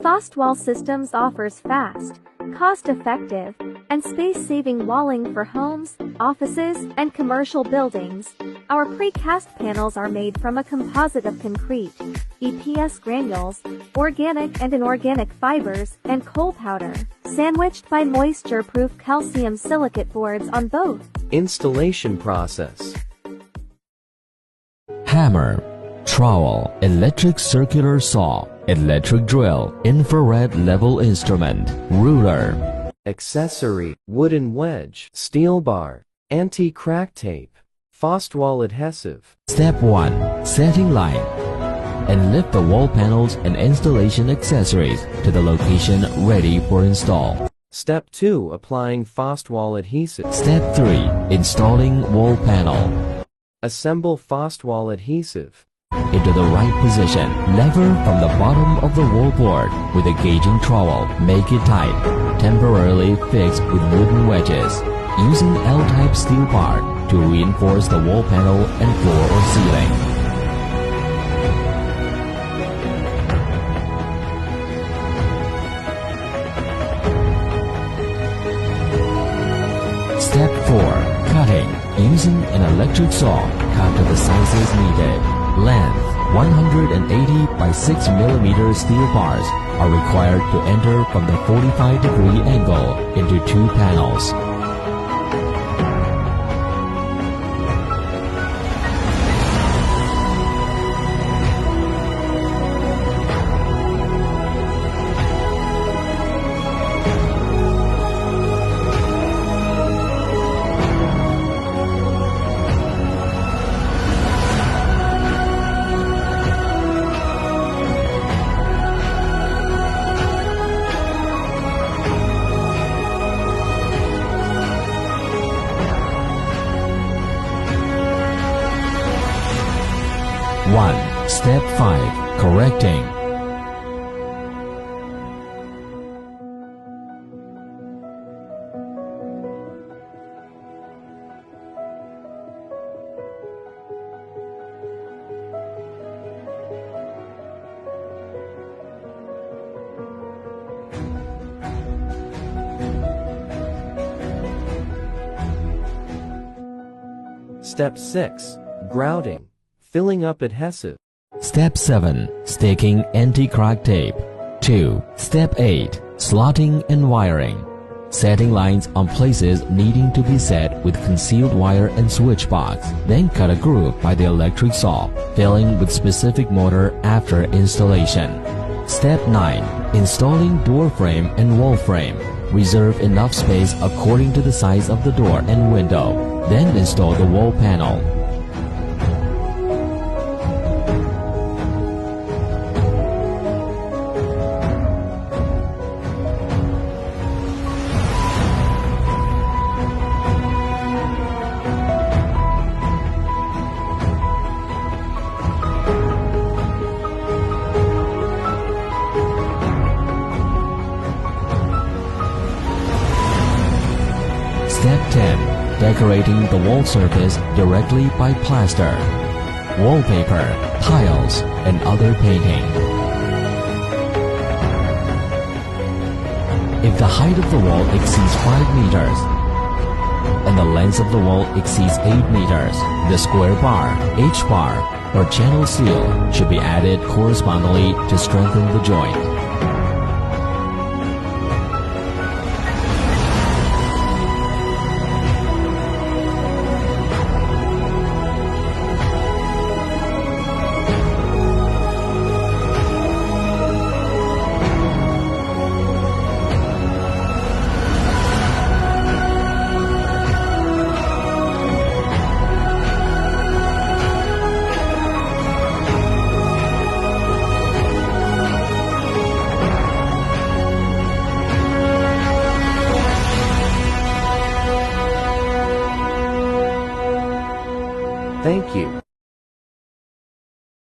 FahstWALL Systems offers fast, cost-effective, and space-saving walling for homes, offices, and commercial buildings. Our precast panels are made from a composite of concrete, EPS granules, organic and inorganic fibers, and coal powder, sandwiched by moisture-proof calcium silicate boards on both. Installation process. Hammer, trowel, electric circular saw, electric drill, infrared level instrument, ruler. Accessory, wooden wedge, steel bar, anti-crack tape, FahstWALL adhesive. Step 1. Setting line. And lift the wall panels and installation accessories to the location ready for install. Step 2. Applying FahstWALL adhesive. Step 3. Installing wall panel. Assemble FahstWALL adhesive. Into the right position, lever from the bottom of the wall board with a gauging trowel. Make it tight. Temporarily fixed with wooden wedges. Using L-type steel bar to reinforce the wall panel and floor or ceiling. Step 4. Cutting. Using an electric saw, cut to the sizes needed. Length 180 by 6 mm steel bars are required to enter from the 45-degree angle into 2 panels. Step 5. Correcting. Step 6. Grouting. Filling up adhesive. Step 7. Staking anti-crack tape. 2. Step 8. Slotting and wiring. Setting lines on places needing to be set with concealed wire and switch box. Then cut a groove by the electric saw, filling with specific motor after installation. Step 9. Installing door frame and wall frame. Reserve enough space according to the size of the door and window. Then install the wall panel. Step 10. Decorating the wall surface directly by plaster, wallpaper, tiles, and other painting. If the height of the wall exceeds 5 meters and the length of the wall exceeds 8 meters, the square bar, H-bar, or channel seal should be added correspondingly to strengthen the joint. Thank you.